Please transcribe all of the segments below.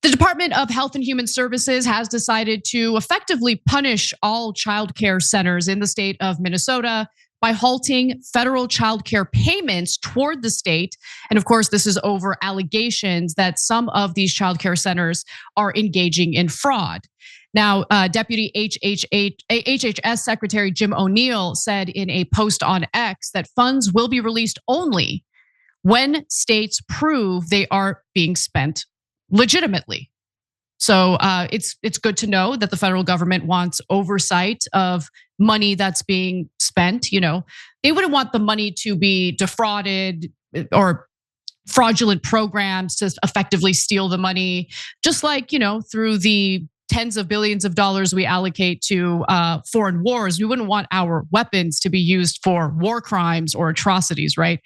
The Department of Health and Human Services has decided to effectively punish all child care centers in the state of Minnesota by halting federal child care payments toward the state. And of course, this is over allegations that some of these child care centers are engaging in fraud. Now, Deputy HHS Secretary Jim O'Neill said in a post on X that funds will be released only when states prove they are being spent legitimately. So it's good to know that the federal government wants oversight of money that's being spent. They wouldn't want the money to be defrauded or fraudulent programs to effectively steal the money, just like, through the tens of billions of dollars we allocate to foreign wars. We wouldn't want our weapons to be used for war crimes or atrocities, right?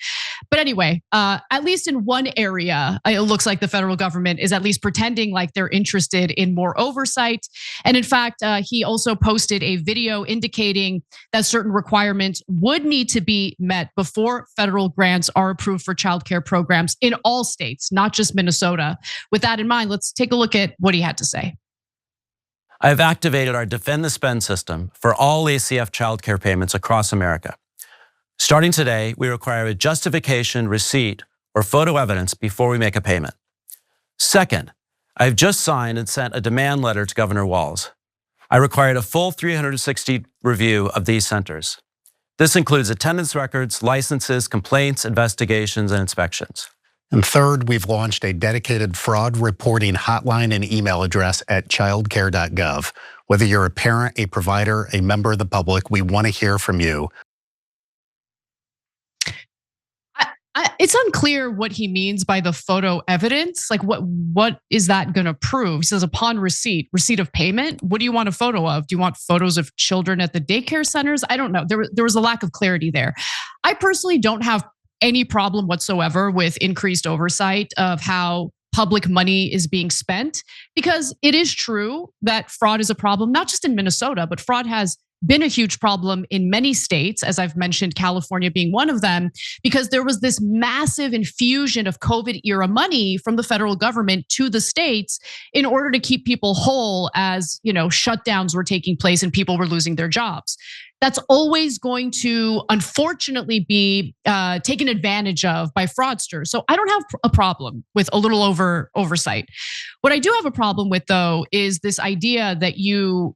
But anyway, at least in one area, it looks like the federal government is at least pretending like they're interested in more oversight. And in fact, he also posted a video indicating that certain requirements would need to be met before federal grants are approved for childcare programs in all states, not just Minnesota. With that in mind, let's take a look at what he had to say. I have activated our Defend the Spend system for all ACF childcare payments across America. Starting today, we require a justification, receipt, or photo evidence before we make a payment. Second, I have just signed and sent a demand letter to Governor Walz. I required a full 360 review of these centers. This includes attendance records, licenses, complaints, investigations, and inspections. And third, we've launched a dedicated fraud reporting hotline and email address at childcare.gov. Whether you're a parent, a provider, a member of the public, we want to hear from you. It's unclear what he means by the photo evidence. Like what is that going to prove? He says upon receipt of payment. What do you want a photo of? Do you want photos of children at the daycare centers? I don't know. There was a lack of clarity there. I personally don't have any problem whatsoever with increased oversight of how public money is being spent, because it is true that fraud is a problem, not just in Minnesota, but fraud has been a huge problem in many states, as I've mentioned, California being one of them, because there was this massive infusion of COVID era money from the federal government to the states in order to keep people whole as, shutdowns were taking place and people were losing their jobs. That's always going to, unfortunately, be taken advantage of by fraudsters. So I don't have a problem with a little oversight. What I do have a problem with, though, is this idea that you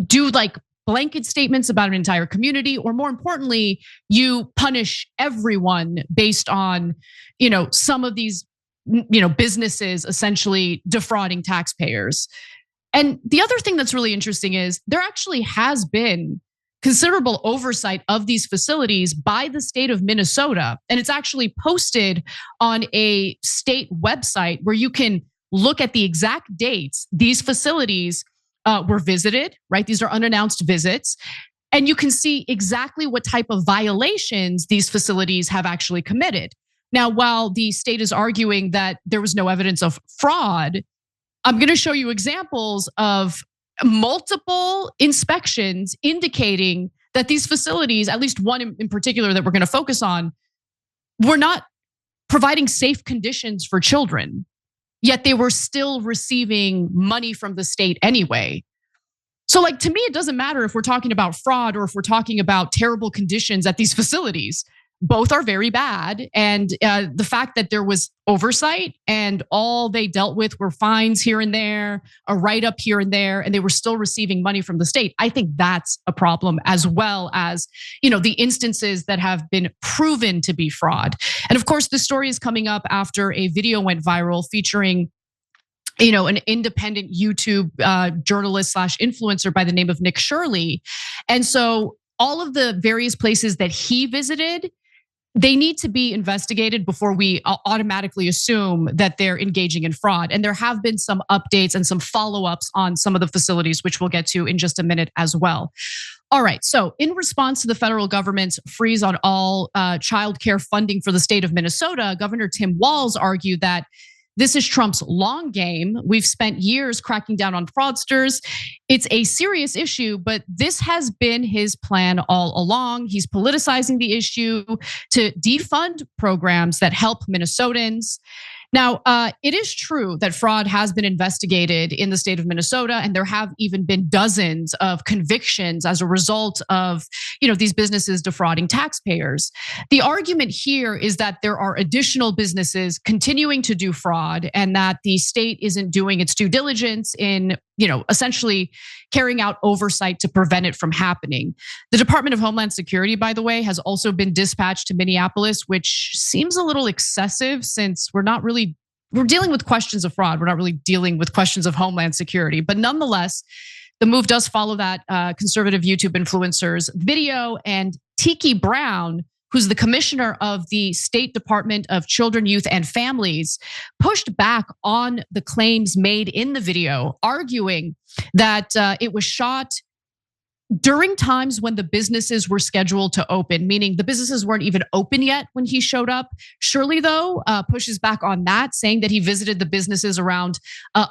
do like blanket statements about an entire community, or more importantly, you punish everyone based on, some of these, businesses essentially defrauding taxpayers. And the other thing that's really interesting is there actually has been considerable oversight of these facilities by the state of Minnesota. And it's actually posted on a state website where you can look at the exact dates these facilities were visited, right? These are unannounced visits. And you can see exactly what type of violations these facilities have actually committed. Now, while the state is arguing that there was no evidence of fraud, I'm going to show you examples of multiple inspections indicating that these facilities, at least one in particular that we're going to focus on, were not providing safe conditions for children, yet they were still receiving money from the state anyway. So to me, it doesn't matter if we're talking about fraud or if we're talking about terrible conditions at these facilities. Both are very bad. And the fact that there was oversight and all they dealt with were fines here and there, a write-up here and there, and they were still receiving money from the state. I think that's a problem, as well as, the instances that have been proven to be fraud. And of course, the story is coming up after a video went viral featuring an independent YouTube journalist / influencer by the name of Nick Shirley. And so all of the various places that he visited, they need to be investigated before we automatically assume that they're engaging in fraud. And there have been some updates and some follow-ups on some of the facilities, which we'll get to in just a minute as well. All right, so in response to the federal government's freeze on all childcare funding for the state of Minnesota, Governor Tim Walz argued that this is Trump's long game. We've spent years cracking down on fraudsters. It's a serious issue, but this has been his plan all along. He's politicizing the issue to defund programs that help Minnesotans. Now, it is true that fraud has been investigated in the state of Minnesota, and there have even been dozens of convictions as a result of, these businesses defrauding taxpayers. The argument here is that there are additional businesses continuing to do fraud, and that the state isn't doing its due diligence in, essentially carrying out oversight to prevent it from happening. The Department of Homeland Security, by the way, has also been dispatched to Minneapolis, which seems a little excessive since we're dealing with questions of fraud. We're not really dealing with questions of Homeland Security. But nonetheless, the move does follow that conservative YouTube influencer's video, and Tiki Brown, who's the commissioner of the State Department of Children, Youth, and Families, pushed back on the claims made in the video, arguing that it was shot during times when the businesses were scheduled to open, meaning the businesses weren't even open yet when he showed up. Shirley, though, pushes back on that, saying that he visited the businesses around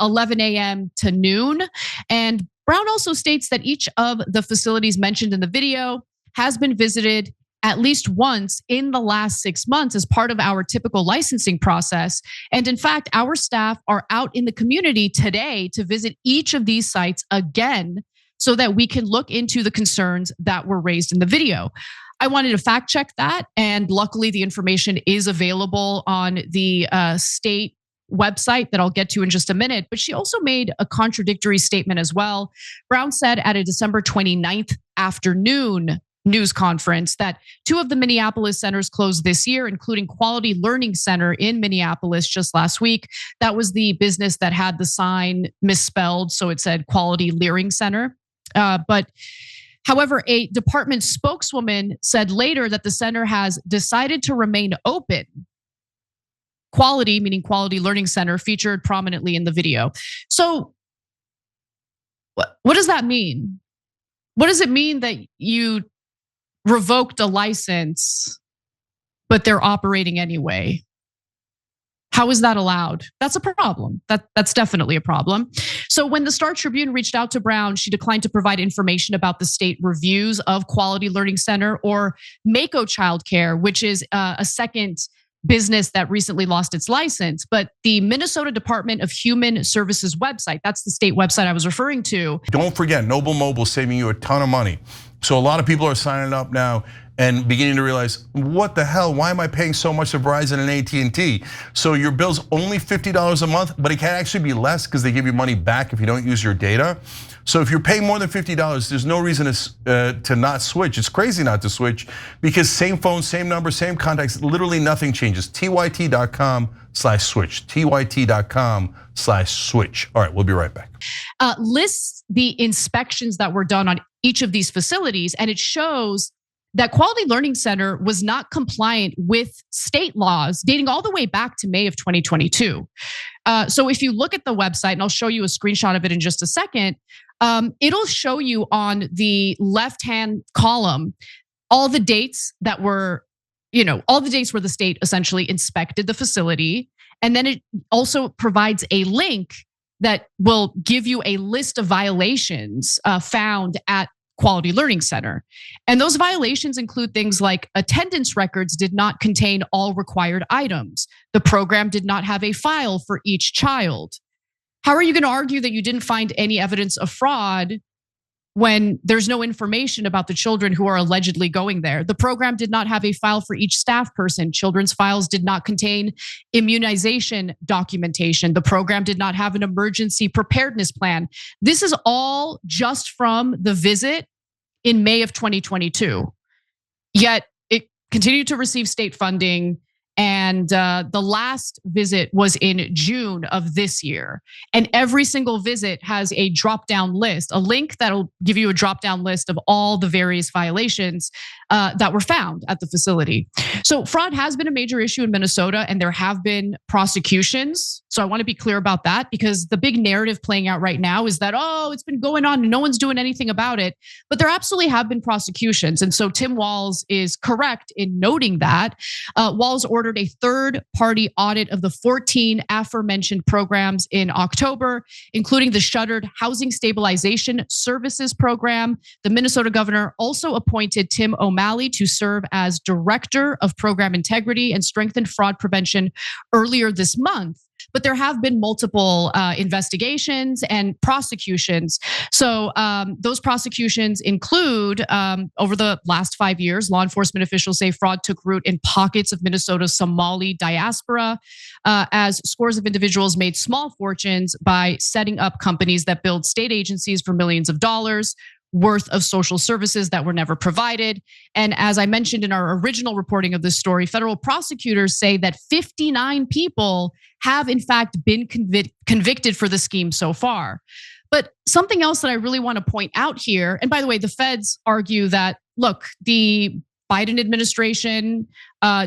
11 a.m. to noon. And Brown also states that each of the facilities mentioned in the video has been visited at least once in the last 6 months as part of our typical licensing process. And in fact, our staff are out in the community today to visit each of these sites again, so that we can look into the concerns that were raised in the video. I wanted to fact check that, and luckily the information is available on the state website that I'll get to in just a minute. But she also made a contradictory statement as well. Brown said at a December 29th afternoon news conference that 2 of the Minneapolis centers closed this year, including Quality Learning Center in Minneapolis just last week. That was the business that had the sign misspelled, so it said Quality Learning Center. But however, a department spokeswoman said later that the center has decided to remain open. Quality, meaning Quality Learning Center, featured prominently in the video. So what does that mean? What does it mean that you revoked a license, but they're operating anyway? How is that allowed? That's a problem. That's definitely a problem. So when the Star Tribune reached out to Brown, she declined to provide information about the state reviews of Quality Learning Center or Mako Childcare, which is a second business that recently lost its license. But the Minnesota Department of Human Services website, that's the state website I was referring to. Don't forget, Noble Mobile is saving you a ton of money. So a lot of people are signing up now and beginning to realize, what the hell, why am I paying so much to Verizon and AT&T? So your bill's only $50 a month, but it can actually be less because they give you money back if you don't use your data. So if you're paying more than $50, there's no reason to not switch. It's crazy not to switch because same phone, same number, same contacts, literally nothing changes. TYT.com/switch, TYT.com/switch. All right, we'll be right back. Lists the inspections that were done on each of these facilities, and it shows that Quality Learning Center was not compliant with state laws dating all the way back to May of 2022. So if you look at the website, and I'll show you a screenshot of it in just a second, it'll show you on the left-hand column all the dates that were, all the dates where the state essentially inspected the facility. And then it also provides a link that will give you a list of violations found at Quality Learning Center. And those violations include things like attendance records did not contain all required items. The program did not have a file for each child. How are you going to argue that you didn't find any evidence of fraud when there's no information about the children who are allegedly going there? The program did not have a file for each staff person. Children's files did not contain immunization documentation. The program did not have an emergency preparedness plan. This is all just from the visit in May of 2022. Yet it continued to receive state funding. And the last visit was in June of this year. And every single visit has a drop-down list, a link that'll give you a drop-down list of all the various violations that were found at the facility. So fraud has been a major issue in Minnesota, and there have been prosecutions So I want to be clear about that, because the big narrative playing out right now is that, oh, it's been going on and no one's doing anything about it. But there absolutely have been prosecutions. And so Tim Walz is correct in noting that. Walz ordered a third-party audit of the 14 aforementioned programs in October, including the shuttered Housing Stabilization Services Program. The Minnesota governor also appointed Tim O'Malley to serve as Director of Program Integrity and Strengthened Fraud Prevention earlier this month. But there have been multiple investigations and prosecutions. So those prosecutions include, over the last 5 years, law enforcement officials say fraud took root in pockets of Minnesota's Somali diaspora, as scores of individuals made small fortunes by setting up companies that build state agencies for millions of dollars worth of social services that were never provided. And as I mentioned in our original reporting of this story, federal prosecutors say that 59 people have in fact been convicted for the scheme so far. But something else that I really want to point out here, and by the way, the feds argue that, look, the Biden administration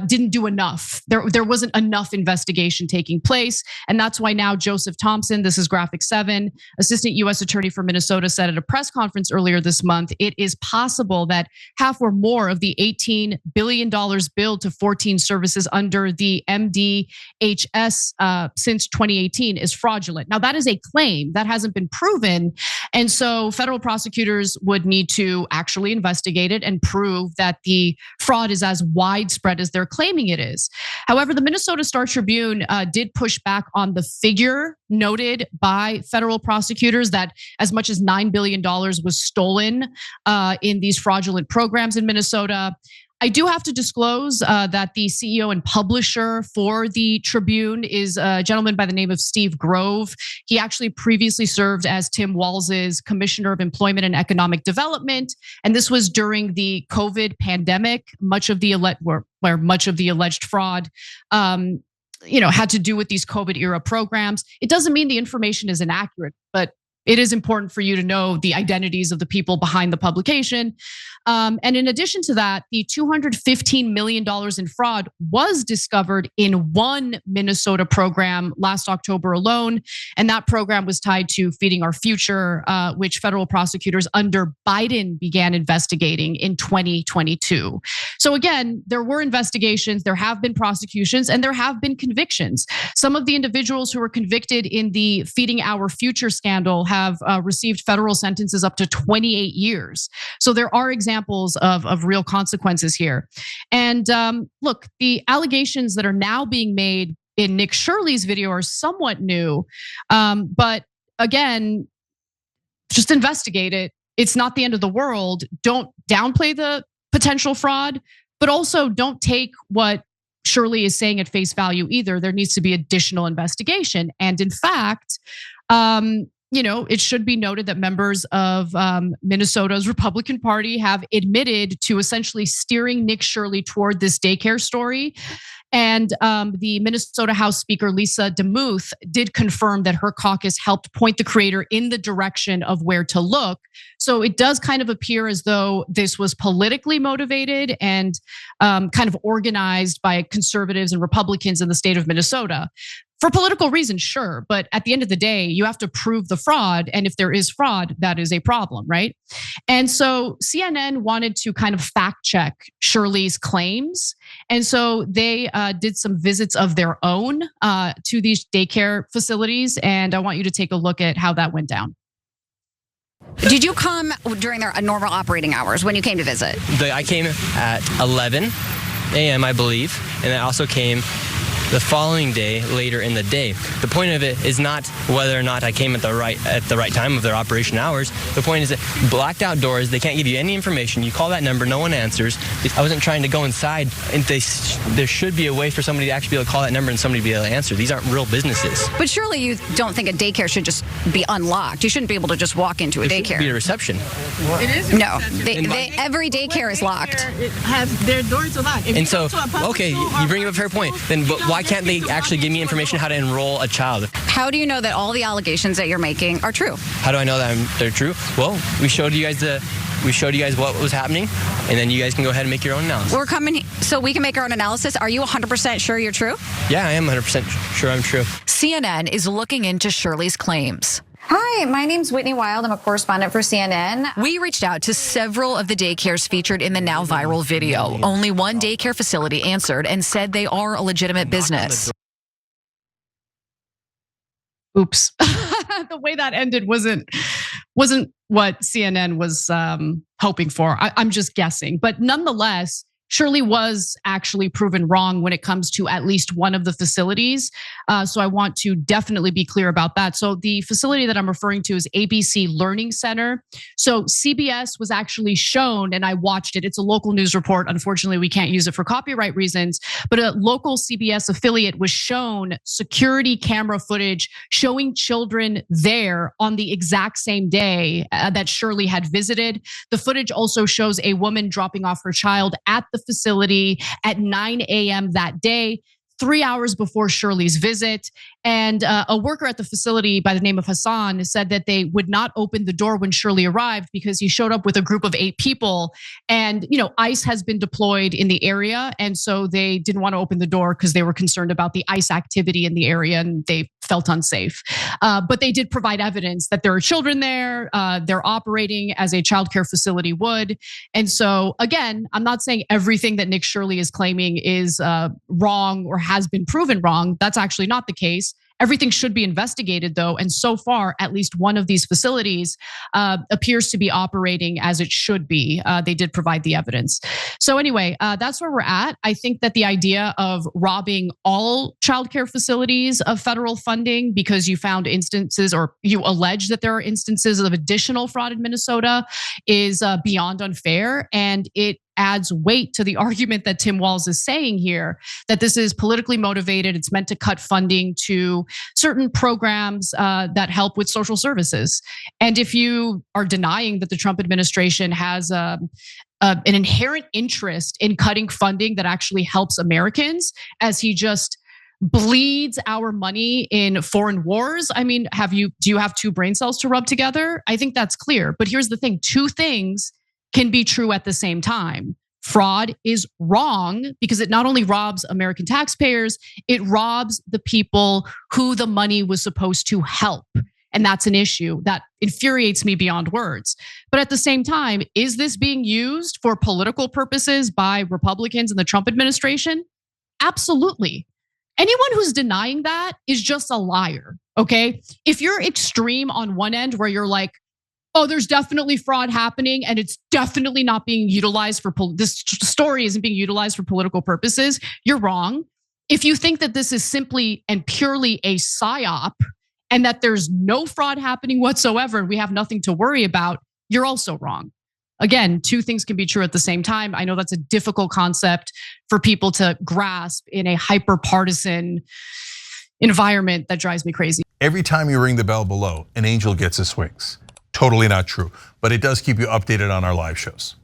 didn't do enough. There wasn't enough investigation taking place. And that's why now Joseph Thompson, this is Graphic 7, Assistant US Attorney for Minnesota, said at a press conference earlier this month, it is possible that half or more of the $18 billion billed to 14 services under the MDHS since 2018 is fraudulent. Now, that is a claim that hasn't been proven. And so federal prosecutors would need to actually investigate it and prove that the fraud is as widespread as they're claiming it is. However, the Minnesota Star Tribune did push back on the figure noted by federal prosecutors that as much as $9 billion was stolen in these fraudulent programs in Minnesota. I do have to disclose that the CEO and publisher for the Tribune is a gentleman by the name of Steve Grove. He actually previously served as Tim Walz's Commissioner of Employment and Economic Development, and this was during the COVID pandemic. Much of the alleged fraud, had to do with these COVID era programs. It doesn't mean the information is inaccurate, but it is important for you to know the identities of the people behind the publication. And in addition to that, the $215 million in fraud was discovered in one Minnesota program last October alone. And that program was tied to Feeding Our Future, which federal prosecutors under Biden began investigating in 2022. So again, there were investigations, there have been prosecutions, and there have been convictions. Some of the individuals who were convicted in the Feeding Our Future scandal have received federal sentences up to 28 years. So there are examples of real consequences here. And look, the allegations that are now being made in Nick Shirley's video are somewhat new. But again, just investigate it. It's not the end of the world. Don't downplay the potential fraud, but also don't take what Shirley is saying at face value either. There needs to be additional investigation. And in fact, it should be noted that members of Minnesota's Republican Party have admitted to essentially steering Nick Shirley toward this daycare story. And the Minnesota House Speaker, Lisa DeMuth, did confirm that her caucus helped point the creator in the direction of where to look. So it does kind of appear as though this was politically motivated and kind of organized by conservatives and Republicans in the state of Minnesota. For political reasons, sure, but at the end of the day, you have to prove the fraud. And if there is fraud, that is a problem, right? And so CNN wanted to kind of fact check Shirley's claims. And so they did some visits of their own to these daycare facilities. And I want you to take a look at how that went down. Did you come during their normal operating hours when you came to visit? I came at 11 a.m., I believe, and I also came the following day later in the day. The point of it is not whether or not I came at the right time of their operation hours. The point is that blacked out doors, they can't give you any information. You call that number, no one answers. I wasn't trying to go inside, and there should be a way for somebody to actually be able to call that number and somebody to be able to answer. These aren't real businesses. But surely you don't think a daycare should just be unlocked. You shouldn't be able to just walk into a daycare. It should be a reception. It is a reception. Every daycare is locked. It has their doors are locked. And so, okay, you bring up a fair point. Then why can't they actually give me information how to enroll a child? How do you know that all the allegations that you're making are true? How do I know that they're true? Well, we showed you guys the we showed you guys what was happening, and then you guys can go ahead and make your own analysis. We're coming so we can make our own analysis. Are you 100% sure you're true? Yeah, I am 100% sure I'm true. CNN is looking into Shirley's claims. Hi, my name's Whitney Wild. I'm a correspondent for CNN. We reached out to several of the daycares featured in the now viral video. Only one daycare facility answered and said they are a legitimate business. Oops. The way that ended wasn't what CNN was hoping for. I'm just guessing. But nonetheless, Shirley was actually proven wrong when it comes to at least one of the facilities. So I want to definitely be clear about that. So the facility that I'm referring to is ABC Learning Center. So CBS was actually shown, and I watched it. It's a local news report. Unfortunately, we can't use it for copyright reasons, but a local CBS affiliate was shown security camera footage showing children there on the exact same day that Shirley had visited. The footage also shows a woman dropping off her child at the facility at 9 a.m. that day, 3 hours before Shirley's visit. And a worker at the facility by the name of Hassan said that they would not open the door when Shirley arrived because he showed up with a group of 8 people. And ICE has been deployed in the area. And so they didn't want to open the door because they were concerned about the ICE activity in the area and they felt unsafe. But they did provide evidence that there are children there. They're operating as a childcare facility would. And so again, I'm not saying everything that Nick Shirley is claiming is wrong or has been proven wrong. That's actually not the case. Everything should be investigated though. And so far, at least one of these facilities appears to be operating as it should be. They did provide the evidence. So anyway, that's where we're at. I think that the idea of robbing all childcare facilities of federal funding because you found instances or you allege that there are instances of additional fraud in Minnesota is beyond unfair. And it adds weight to the argument that Tim Walz is saying here, that this is politically motivated. It's meant to cut funding to certain programs that help with social services. And if you are denying that the Trump administration has an inherent interest in cutting funding that actually helps Americans, as he just bleeds our money in foreign wars. I mean, do you have 2 brain cells to rub together? I think that's clear. But here's the thing, 2 things can be true at the same time. Fraud is wrong because it not only robs American taxpayers, it robs the people who the money was supposed to help. And that's an issue that infuriates me beyond words. But at the same time, is this being used for political purposes by Republicans in the Trump administration? Absolutely. Anyone who's denying that is just a liar, okay? If you're extreme on one end where you're like, oh, there's definitely fraud happening and it's definitely not being utilized for, this story isn't being utilized for political purposes, you're wrong. If you think that this is simply and purely a psyop and that there's no fraud happening whatsoever and we have nothing to worry about, you're also wrong. Again, 2 things can be true at the same time. I know that's a difficult concept for people to grasp in a hyper-partisan environment that drives me crazy. Every time you ring the bell below, an angel gets his wings. Totally not true, but it does keep you updated on our live shows.